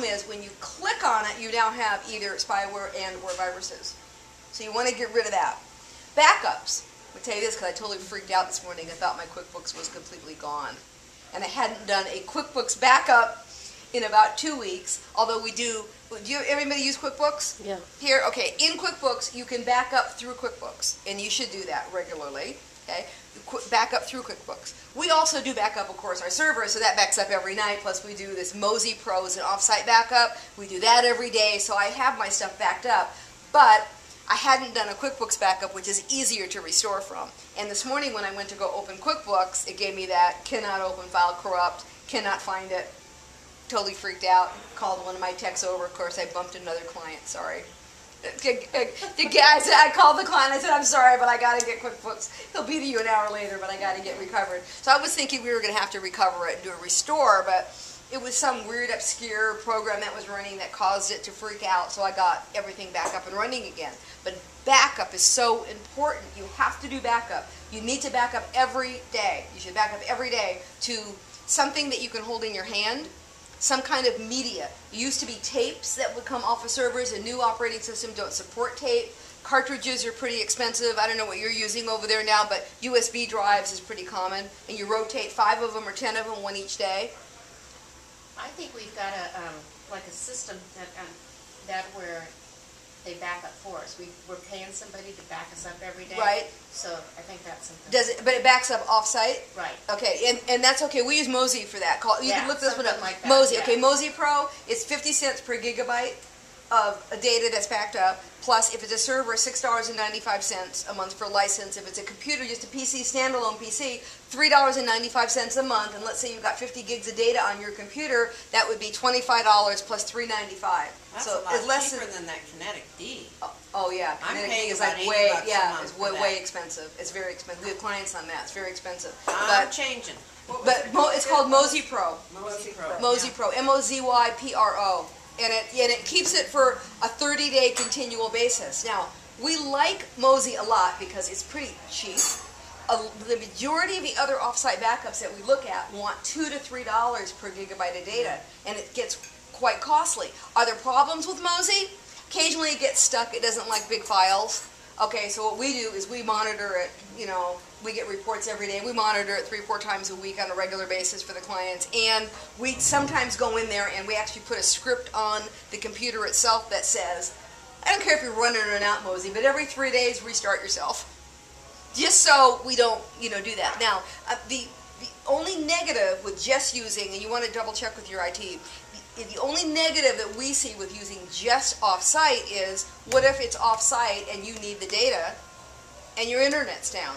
problem is when you click on it, you now have either spyware and or viruses. So you want to get rid of that. Backups. I'll tell you this because I totally freaked out this morning. I thought my QuickBooks was completely gone. And I hadn't done a QuickBooks backup in about 2 weeks, although we do. Do everybody use QuickBooks? Yeah. Here, okay, in QuickBooks, you can back up through QuickBooks, and you should do that regularly, okay? Back up through QuickBooks. We also do backup, of course, our server, so that backs up every night, plus we do this Mozy Pro as an offsite backup. We do that every day, so I have my stuff backed up, but I hadn't done a QuickBooks backup, which is easier to restore from. And this morning when I went to go open QuickBooks, it gave me that, cannot open file, corrupt, cannot find it. Totally freaked out, called one of my techs over. Of course, I bumped another client, sorry. The guy said, I called the client, I said, I'm sorry, but I got to get QuickBooks. He'll be to you an hour later, but I got to get recovered. So I was thinking we were going to have to recover it and do a restore, but it was some weird, obscure program that was running that caused it to freak out, so I got everything back up and running again. But backup is so important. You have to do backup. You need to back up every day. You should back up every day to something that you can hold in your hand, some kind of media. It used to be tapes that would come off of servers. A new operating system don't support tape. Cartridges are pretty expensive. I don't know what you're using over there now, but USB drives is pretty common. And you rotate 5 of them or 10 of them, one each day. I think we've got like a system that where they back up for us. We're paying somebody to back us up every day. Right. So I think that's something. Does it? But it backs up off-site? Right. Okay, and that's okay. We use Mozy for that. You can look this one up. Like that, Mozy. yeah. Okay, Mozy Pro is 50 cents per gigabyte of data that's backed up. Plus, if it's a server, $6.95 a month for a license. If it's a computer, just a PC, standalone PC, $3.95 a month. And let's say you've got 50 gigs of data on your computer, that would be $25 plus $3.95. That's so a lot it's less cheaper than that Kinetic D. Oh yeah, I'm Kinetic paying D is about like $80 way, a yeah, month it's for way, that. way expensive. It's very expensive. We have clients on that. It's very expensive. I'm But changing. it's called Mozy Pro. Mozy Pro. Mozy Pro, M-O-Z-Y-P-R-O, and it keeps it for a 30-day continual basis. Now, we like Mozy a lot because it's pretty cheap. The majority of the other offsite backups that we look at want $2 to $3 per gigabyte of data, and it gets quite costly. Are there problems with Mozy? Occasionally it gets stuck. It doesn't like big files. Okay, so what we do is we monitor it. You know, we get reports every day. We monitor it 3 or 4 times a week on a regular basis for the clients, and we sometimes go in there and we actually put a script on the computer itself that says, I don't care if you're running or not, Mozy, but every 3 days restart yourself. Just so we don't, do that. Now, the only negative with just using, and you want to double check with your IT, the only negative that we see with using just off-site is, what if it's off-site and you need the data and your internet's down?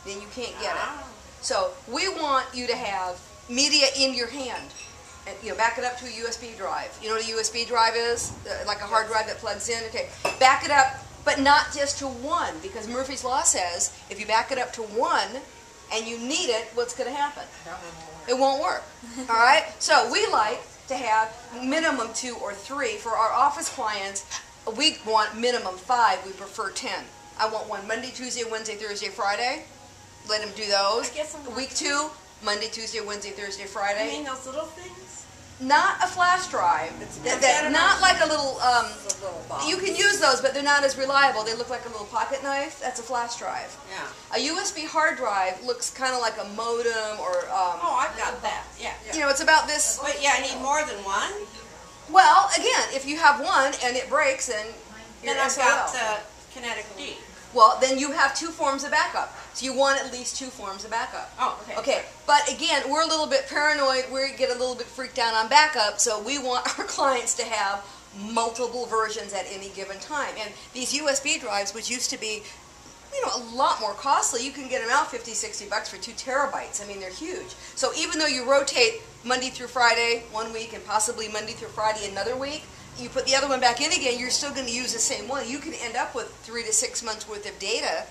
Then you can't get it. So we want you to have media in your hand. And, back it up to a USB drive. You know what a USB drive is? Like a hard drive that plugs in? Okay. Back it up, but not just to one, because Murphy's Law says if you back it up to one and you need it, what's going to happen? It won't work. All right? So we like to have minimum 2 or 3. For our office clients, we want minimum 5. We prefer 10. I want one Monday, Tuesday, Wednesday, Thursday, Friday. Let them do those. Week 2, Monday, Tuesday, Wednesday, Thursday, Friday. You mean those little things? Not a flash drive. Not like a little, you can use those, but they're not as reliable. They look like a little pocket knife. That's a flash drive. Yeah. A USB hard drive looks kind of like a modem or... Oh, I've got that. Yeah. It's about this... But yeah, I need more than one? Well, again, if you have one and it breaks, then you're Then I've SOL. got the Kinetic D. Well, then you have 2 forms of backup. So you want at least 2 forms of backup. Oh, okay. Okay, but again, we're a little bit paranoid. We get a little bit freaked out on backup, so we want our clients to have multiple versions at any given time. And these USB drives, which used to be, a lot more costly, you can get them out $50-$60 for 2 terabytes. I mean, they're huge. So even though you rotate Monday through Friday one week and possibly Monday through Friday another week, you put the other one back in again, you're still going to use the same one. You can end up with 3 to 6 months worth of data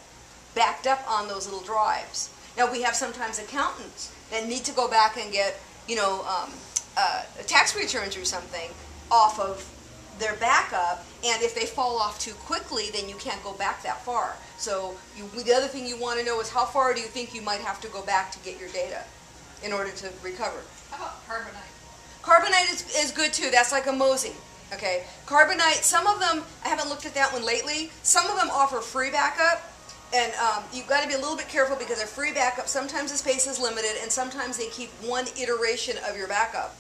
backed up on those little drives. Now, we have sometimes accountants that need to go back and get, tax returns or something off of their backup, and if they fall off too quickly, then you can't go back that far. So the other thing you want to know is how far do you think you might have to go back to get your data in order to recover? How about carbonite? Carbonite is good too. That's like a Mozy. Okay, Carbonite, some of them, I haven't looked at that one lately, some of them offer free backup, and you've got to be a little bit careful because a free backup, sometimes the space is limited, and sometimes they keep one iteration of your backup.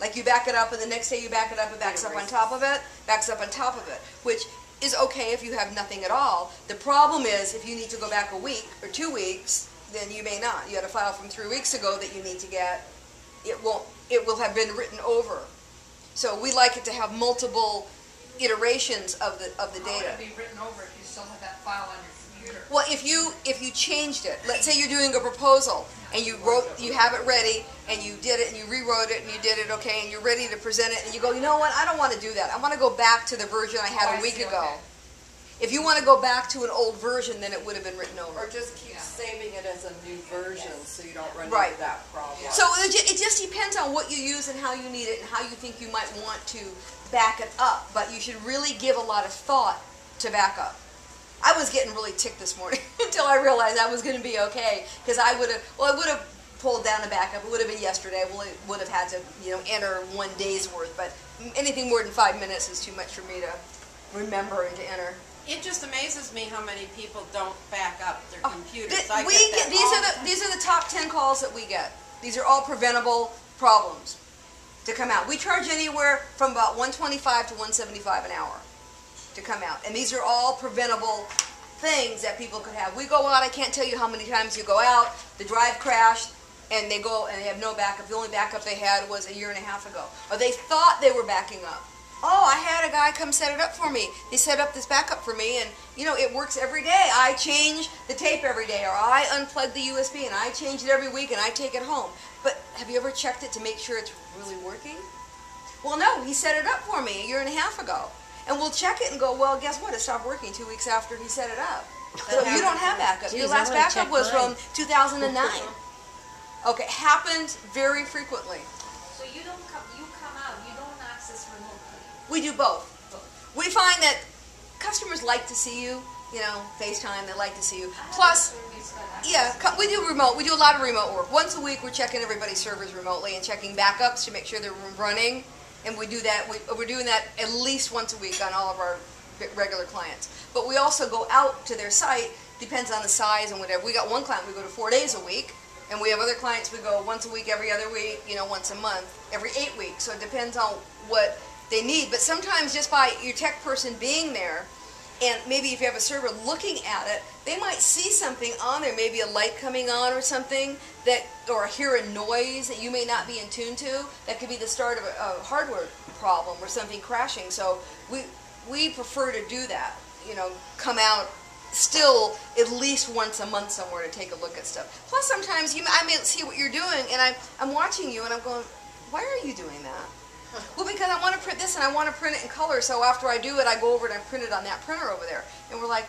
Like you back it up, and the next day you back it up, it backs up on top of it, which is okay if you have nothing at all. The problem is, if you need to go back a week or 2 weeks, then you may not. You had a file from 3 weeks ago that you need to get, it will have been written over. So we like it to have multiple iterations of the data. How would it be written over if you still have that file on your computer? Well, if you changed it, let's say you're doing a proposal and you have it ready and you did it and you rewrote it and you did it okay and you're ready to present it and you go, you know what, I don't want to do that. I want to go back to the version I had a week ago. Okay. If you want to go back to an old version, then it would have been written over. Or just keep saving it as a new version so you don't run Right. into that problem. So it just depends on what you use and how you need it and how you think you might want to back it up. But you should really give a lot of thought to backup. I was getting really ticked this morning until I realized I was going to be okay because I would have pulled down a backup. It would have been yesterday. I would have had to enter 1 day's worth. But anything more than 5 minutes is too much for me to remember and to enter. It just amazes me how many people don't back up their computers. These are the top 10 calls that we get. These are all preventable problems to come out. We charge anywhere from about $125 to $175 an hour to come out. And these are all preventable things that people could have. We go out, I can't tell you how many times you go out, the drive crashed, and they go and they have no backup. The only backup they had was a year and a half ago. Or they thought they were backing up. Oh, I had a guy come set it up for me. He set up this backup for me, and it works every day. I change the tape every day, or I unplug the USB, and I change it every week, and I take it home. But have you ever checked it to make sure it's really working? Well, no, he set it up for me a year and a half ago. And we'll check it and go, well, guess what? It stopped working 2 weeks after he set it up. So you don't have backup. Your last backup was from 2009. Okay, happens very frequently. So you come out, you don't access remotely. We do both. We find that customers like to see you, FaceTime, they like to see you. Plus, we do remote. We do a lot of remote work. Once a week, we're checking everybody's servers remotely and checking backups to make sure they're running. And we do that. We're doing that at least once a week on all of our regular clients. But we also go out to their site. Depends on the size and whatever. We got one client we go to 4 days a week. And we have other clients we go once a week, every other week, once a month, every 8 weeks. So it depends on what they need. But sometimes just by your tech person being there, and maybe if you have a server looking at it, they might see something on there, maybe a light coming on or something, or hear a noise that you may not be in tune to. That could be the start of a hardware problem or something crashing. So we prefer to do that, come out still at least once a month somewhere to take a look at stuff. Plus sometimes I may see what you're doing and I'm watching you and I'm going, why are you doing that? Well, because I want to print this and I want to print it in color, so after I do it I go over and I print it on that printer over there. And we're like,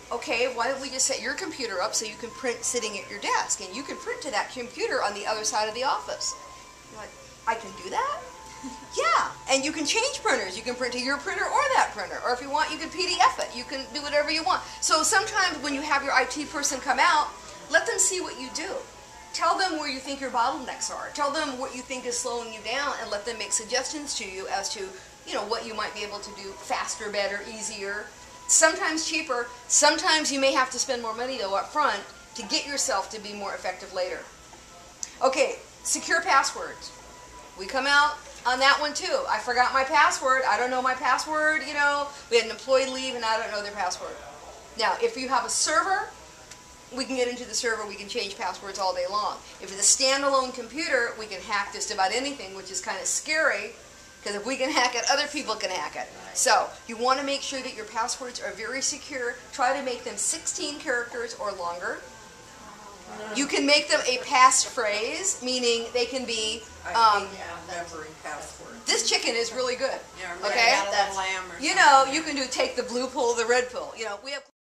okay, why don't we just set your computer up so you can print sitting at your desk and you can print to that computer on the other side of the office. You're like, I can do that? Yeah, and you can change printers. You can print to your printer or that printer. Or if you want, you can PDF it. You can do whatever you want. So sometimes when you have your IT person come out, let them see what you do. Tell them where you think your bottlenecks are. Tell them what you think is slowing you down and let them make suggestions to you as to, what you might be able to do faster, better, easier. Sometimes cheaper. Sometimes you may have to spend more money, though, up front to get yourself to be more effective later. Okay, secure passwords. We come out on that one too. I forgot my password. I don't know my password, We had an employee leave and I don't know their password. Now, if you have a server, we can get into the server. We can change passwords all day long. If it's a standalone computer, we can hack just about anything, which is kind of scary because if we can hack it, other people can hack it. So you want to make sure that your passwords are very secure. Try to make them 16 characters or longer. You can make them a passphrase, meaning they can be. I hate remembering passwords. This chicken is really good. Yeah, okay, lamb or something. you can do take the blue pill, the red pill. We have.